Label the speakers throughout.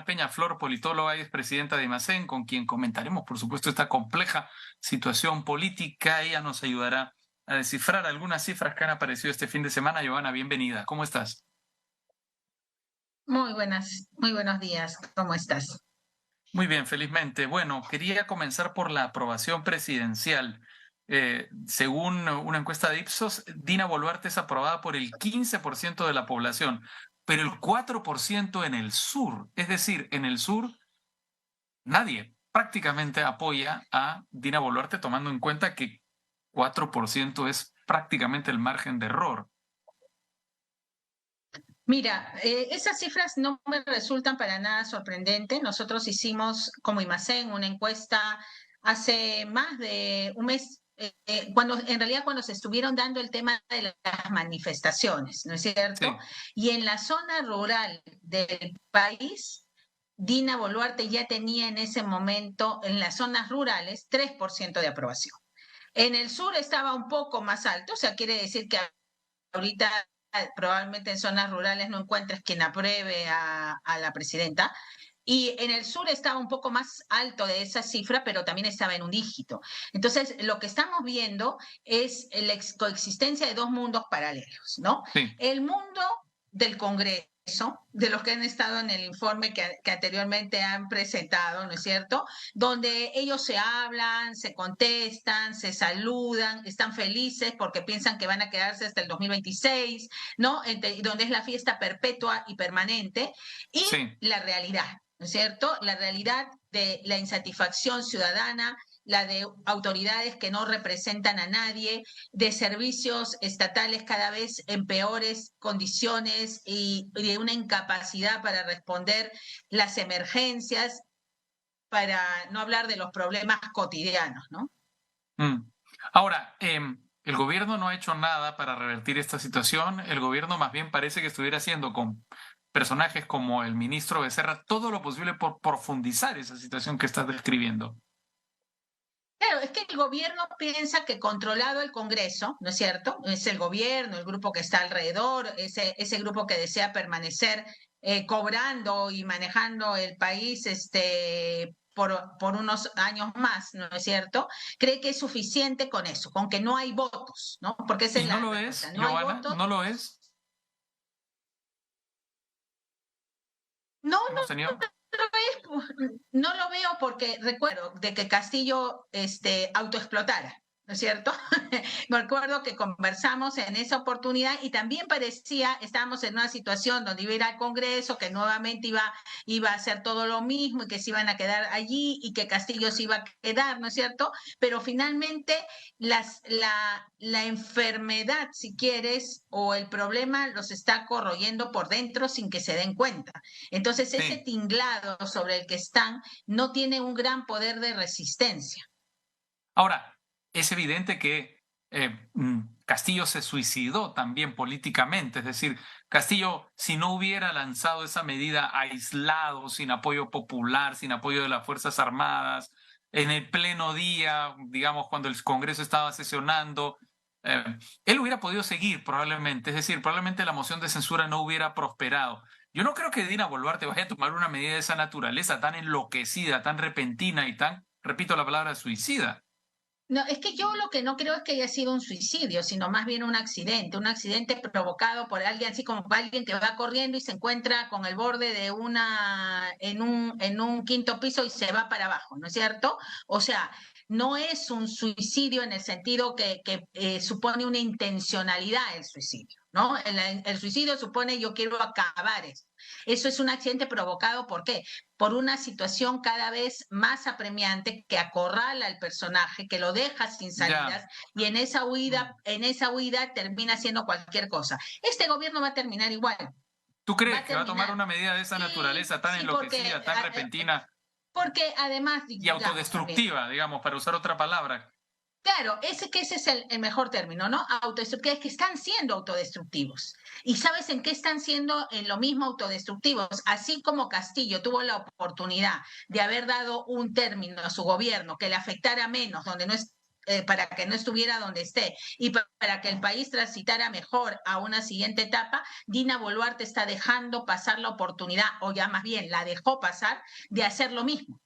Speaker 1: Peñaflor, politóloga y expresidenta de IMACEN, con quien comentaremos, por supuesto, esta compleja situación política. Ella nos ayudará a descifrar algunas cifras que han aparecido este fin de semana. Giovanna, bienvenida. ¿Cómo estás?
Speaker 2: Muy buenos días. ¿Cómo estás?
Speaker 1: Muy bien, felizmente. Bueno, quería comenzar por la aprobación presidencial. Según una encuesta de Ipsos, Dina Boluarte es aprobada por el 15% de la población, pero el 4% en el sur. Es decir, en el sur nadie prácticamente apoya a Dina Boluarte, tomando en cuenta que 4% es prácticamente el margen de error.
Speaker 2: Mira, esas cifras no me resultan para nada sorprendentes. Nosotros hicimos como IMACEN una encuesta hace más de un mes, en realidad cuando se estuvieron dando el tema de las manifestaciones, ¿no es cierto?
Speaker 1: Sí.
Speaker 2: Y en la zona rural del país, Dina Boluarte ya tenía en ese momento, en las zonas rurales, 3% de aprobación. En el sur estaba un poco más alto, o sea, quiere decir que ahorita probablemente en zonas rurales no encuentres quien apruebe a la presidenta. Y en el sur estaba un poco más alto de esa cifra, pero también estaba en un dígito. Entonces, lo que estamos viendo es la coexistencia de dos mundos paralelos, ¿no?
Speaker 1: Sí.
Speaker 2: El mundo del Congreso, de los que han estado en el informe que anteriormente han presentado, ¿no es cierto? Donde ellos se hablan, se contestan, se saludan, están felices porque piensan que van a quedarse hasta el 2026, ¿no? Donde es la fiesta perpetua y permanente, y
Speaker 1: Sí.
Speaker 2: la realidad, ¿no es cierto? La realidad de la insatisfacción ciudadana, la de autoridades que no representan a nadie, de servicios estatales cada vez en peores condiciones y de una incapacidad para responder las emergencias, para no hablar de los problemas cotidianos, ¿no?
Speaker 1: Mm. Ahora, el gobierno no ha hecho nada para revertir esta situación. El gobierno más bien parece que estuviera haciendo con personajes como el ministro Becerra todo lo posible por profundizar esa situación que estás describiendo.
Speaker 2: Claro, es que el gobierno piensa que controlado el Congreso, ¿no es cierto? Es el gobierno, el grupo que está alrededor, ese grupo que desea permanecer cobrando y manejando el país por unos años más, ¿no es cierto? Cree que es suficiente con eso, con que no hay votos, ¿no? Porque esa es
Speaker 1: ¿Y no
Speaker 2: la
Speaker 1: lo
Speaker 2: respuesta.
Speaker 1: es,
Speaker 2: No hay
Speaker 1: Giovanna?
Speaker 2: votos.
Speaker 1: ¿No lo es?
Speaker 2: No,
Speaker 1: Hemos tenido...
Speaker 2: no lo veo porque recuerdo de que Castillo autoexplotara, ¿no es cierto? Me acuerdo que conversamos en esa oportunidad y también parecía, estábamos en una situación donde iba a ir al Congreso, que nuevamente iba a hacer todo lo mismo y que se iban a quedar allí y que Castillo se iba a quedar, ¿no es cierto? Pero finalmente la enfermedad, si quieres, o el problema los está corroyendo por dentro sin que se den cuenta. Entonces, ese
Speaker 1: Sí.
Speaker 2: tinglado sobre el que están no tiene un gran poder de resistencia.
Speaker 1: Ahora, es evidente que Castillo se suicidó también políticamente, es decir, Castillo, si no hubiera lanzado esa medida aislado, sin apoyo popular, sin apoyo de las Fuerzas Armadas, en el pleno día, digamos, cuando el Congreso estaba sesionando, eh, él hubiera podido seguir probablemente, es decir, probablemente la moción de censura no hubiera prosperado. Yo no creo que Dina Boluarte vaya a tomar una medida de esa naturaleza tan enloquecida, tan repentina y tan, repito la palabra, suicida.
Speaker 2: No, es que yo lo que no creo es que haya sido un suicidio, sino más bien un accidente provocado por alguien, así como alguien que va corriendo y se encuentra con el borde de en un quinto piso y se va para abajo, ¿no es cierto? O sea, no es un suicidio en el sentido que supone una intencionalidad el suicidio, ¿no? El suicidio supone yo quiero acabar esto. Eso es un accidente provocado, ¿por qué? Por una situación cada vez más apremiante que acorrala al personaje, que lo deja sin
Speaker 1: Ya.
Speaker 2: salidas y en esa huida termina haciendo cualquier cosa. Este gobierno va a terminar igual,
Speaker 1: ¿Tú
Speaker 2: va
Speaker 1: crees
Speaker 2: a
Speaker 1: que va a tomar
Speaker 2: terminar.
Speaker 1: una medida de esa
Speaker 2: Sí,
Speaker 1: naturaleza tan
Speaker 2: sí,
Speaker 1: enloquecida, tan repentina
Speaker 2: porque además,
Speaker 1: y
Speaker 2: digamos también,
Speaker 1: autodestructiva, digamos, para usar otra palabra?
Speaker 2: claro, ese es el mejor término, ¿no? Autodestructivos, es que están siendo autodestructivos. ¿Y sabes en qué están siendo en lo mismo autodestructivos? Así como Castillo tuvo la oportunidad de haber dado un término a su gobierno que le afectara menos, donde no es para que no estuviera donde esté y para que el país transitara mejor a una siguiente etapa, Dina Boluarte está dejando pasar la oportunidad, o ya más bien la dejó pasar, de hacer lo mismo.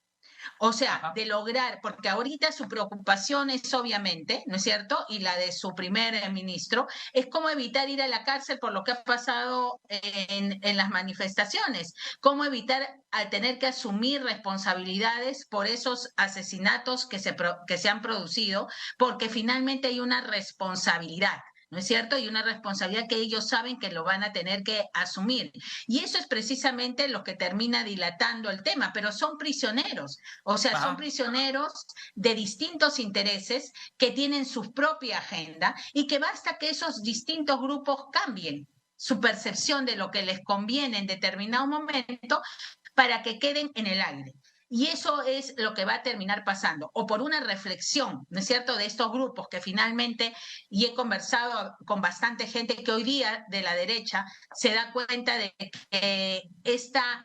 Speaker 2: O sea,
Speaker 1: Ajá.
Speaker 2: de lograr, porque ahorita su preocupación es obviamente, ¿no es cierto? Y la de su primer ministro, es cómo evitar ir a la cárcel por lo que ha pasado en las manifestaciones, cómo evitar tener que asumir responsabilidades por esos asesinatos que se han producido, porque finalmente hay una responsabilidad. ¿No es cierto? Y una responsabilidad que ellos saben que lo van a tener que asumir. Y eso es precisamente lo que termina dilatando el tema, pero son prisioneros. O sea, son
Speaker 1: Ajá.
Speaker 2: prisioneros de distintos intereses que tienen su propia agenda y que basta que esos distintos grupos cambien su percepción de lo que les conviene en determinado momento para que queden en el aire. Y eso es lo que va a terminar pasando, o por una reflexión, ¿no es cierto?, de estos grupos que finalmente, y he conversado con bastante gente que hoy día de la derecha se da cuenta de que esta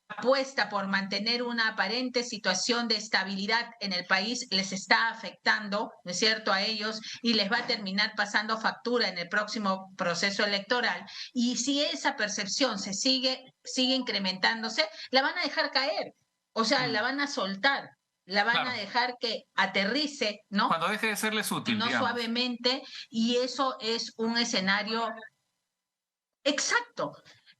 Speaker 2: apuesta por mantener una aparente situación de estabilidad en el país les está afectando, ¿no es cierto?, a ellos y les va a terminar pasando factura en el próximo proceso electoral. Y si esa percepción sigue incrementándose, la van a dejar caer, o sea, la
Speaker 1: Mm,
Speaker 2: van a soltar, la van a
Speaker 1: claro.
Speaker 2: dejar que aterrice, ¿no?
Speaker 1: Cuando deje de serles útil,
Speaker 2: No
Speaker 1: digamos.
Speaker 2: suavemente, y eso es un escenario exacto.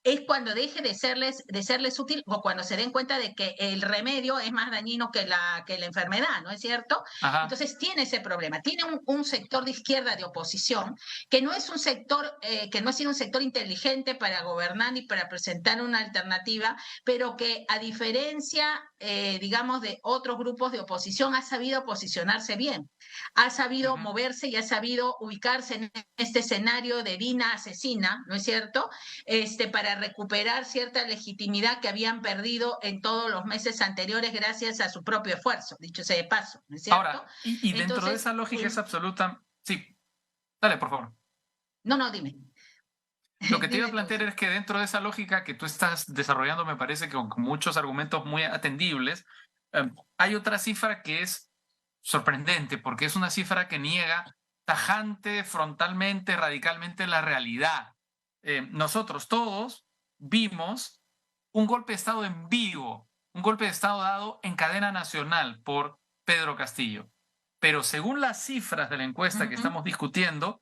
Speaker 2: Es cuando deje de serles útil o cuando se den cuenta de que el remedio es más dañino que la enfermedad, ¿no es cierto?
Speaker 1: Ajá.
Speaker 2: Entonces tiene ese problema. Tiene un sector de izquierda de oposición que no es un sector, que no ha sido un sector inteligente para gobernar ni para presentar una alternativa, pero que a diferencia, digamos, de otros grupos de oposición, ha sabido posicionarse bien, ha sabido
Speaker 1: Ujú.
Speaker 2: moverse y ha sabido ubicarse en este escenario de Dina asesina, ¿no es cierto? Para recuperar cierta legitimidad que habían perdido en todos los meses anteriores gracias a su propio esfuerzo, dicho sea de paso, ¿no es cierto?
Speaker 1: Ahora, y dentro de
Speaker 2: Entonces,
Speaker 1: esa lógica es absoluta. Sí, dale, por favor.
Speaker 2: no, no, dime,
Speaker 1: Lo que te iba a
Speaker 2: dime tú,
Speaker 1: plantear
Speaker 2: sí.
Speaker 1: es que dentro de esa lógica que tú estás desarrollando, me parece que con muchos argumentos muy atendibles, hay otra cifra que es sorprendente, porque es una cifra que niega tajante, frontalmente, radicalmente la realidad. Nosotros todos vimos un golpe de Estado en vivo, un golpe de Estado dado en cadena nacional por Pedro Castillo. Pero según las cifras de la encuesta que
Speaker 2: Ujú.
Speaker 1: estamos discutiendo,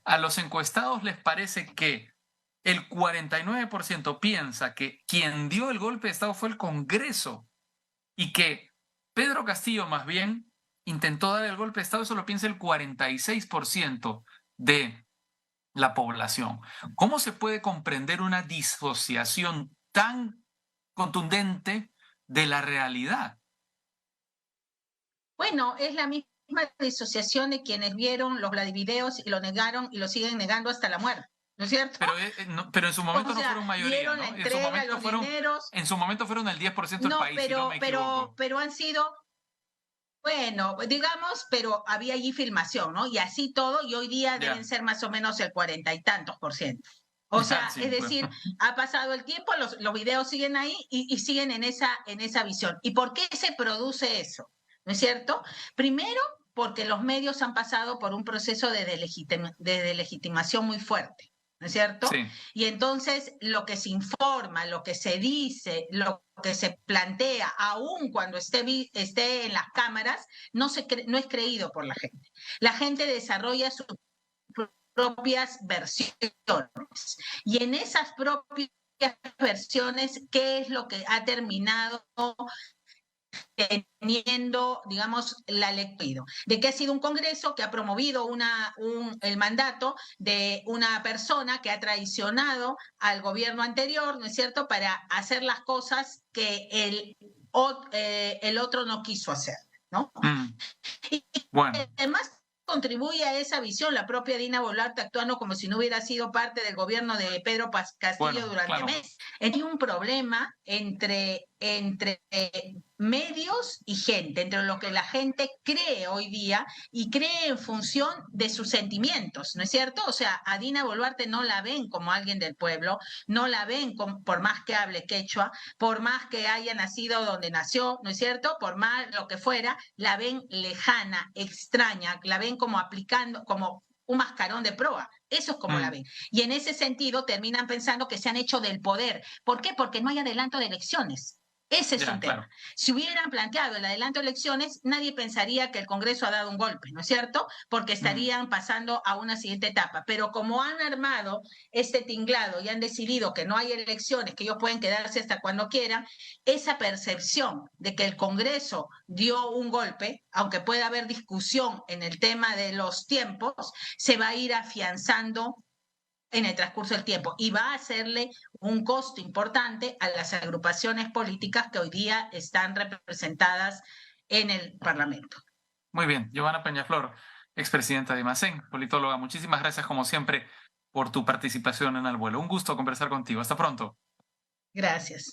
Speaker 1: a los encuestados les parece que el 49% piensa que quien dio el golpe de Estado fue el Congreso y que Pedro Castillo más bien intentó dar el golpe de Estado, eso lo piensa el 46% de la población. ¿Cómo se puede comprender una disociación tan contundente de la realidad?
Speaker 2: Bueno, es la misma disociación de quienes vieron los Vladivideos y lo negaron y lo siguen negando hasta la muerte, ¿no es cierto?
Speaker 1: Pero en su
Speaker 2: O
Speaker 1: momento no
Speaker 2: sea,
Speaker 1: fueron mayoría,
Speaker 2: dieron la
Speaker 1: ¿no?
Speaker 2: entrega a los dineros,
Speaker 1: En su momento fueron el 10% del
Speaker 2: no,
Speaker 1: país, si no me equivoco.
Speaker 2: pero han sido. Bueno, digamos, pero había allí filmación, ¿no? Y así todo, y hoy día deben
Speaker 1: Ya,
Speaker 2: ser más o menos el 40 y tantos por ciento. O
Speaker 1: ya,
Speaker 2: sea,
Speaker 1: sí,
Speaker 2: es
Speaker 1: pues.
Speaker 2: decir, ha pasado el tiempo, los videos siguen ahí y siguen en esa visión. ¿Y por qué se produce eso? ¿No es cierto? Primero, porque los medios han pasado por un proceso de delegitimación muy fuerte. ¿No es cierto?
Speaker 1: Sí.
Speaker 2: Y entonces lo que se informa, lo que se dice, lo que se plantea, aun cuando esté en las cámaras, no es creído por la gente. La gente desarrolla sus propias versiones. Y en esas propias versiones, ¿qué es lo que ha terminado teniendo, digamos, la lectura? De que ha sido un Congreso que ha promovido el mandato de una persona que ha traicionado al gobierno anterior, ¿no es cierto?, para hacer las cosas que el otro no quiso hacer, ¿no?
Speaker 1: Mm,
Speaker 2: Y
Speaker 1: bueno,
Speaker 2: además contribuye a esa visión la propia Dina Boluarte actuando como si no hubiera sido parte del gobierno de Pedro Castillo
Speaker 1: bueno,
Speaker 2: durante
Speaker 1: claro.
Speaker 2: meses. Hay un problema entre entre medios y gente, entre lo que la gente cree hoy día y cree en función de sus sentimientos, ¿no es cierto? O sea, a Dina Boluarte no la ven como alguien del pueblo, no la ven por más que hable quechua, por más que haya nacido donde nació, ¿no es cierto? Por más lo que fuera, la ven lejana, extraña, la ven como aplicando, como un mascarón de proa. Eso es como la
Speaker 1: Mm,
Speaker 2: ven. Y en ese sentido terminan pensando que se han hecho del poder. ¿Por qué? Porque no hay adelanto de elecciones. Ese es un
Speaker 1: ya,
Speaker 2: tema.
Speaker 1: claro.
Speaker 2: Si hubieran planteado el adelanto de elecciones, nadie pensaría que el Congreso ha dado un golpe, ¿no es cierto? Porque
Speaker 1: Mm,
Speaker 2: estarían pasando a una siguiente etapa. Pero como han armado este tinglado y han decidido que no hay elecciones, que ellos pueden quedarse hasta cuando quieran, esa percepción de que el Congreso dio un golpe, aunque pueda haber discusión en el tema de los tiempos, se va a ir afianzando en el transcurso del tiempo y va a hacerle un costo importante a las agrupaciones políticas que hoy día están representadas en el Parlamento.
Speaker 1: muy bien. Giovanna Peñaflor, expresidenta de IMACEN, politóloga, muchísimas gracias como siempre por tu participación en Al Vuelo. Un gusto conversar contigo. Hasta pronto.
Speaker 2: Gracias.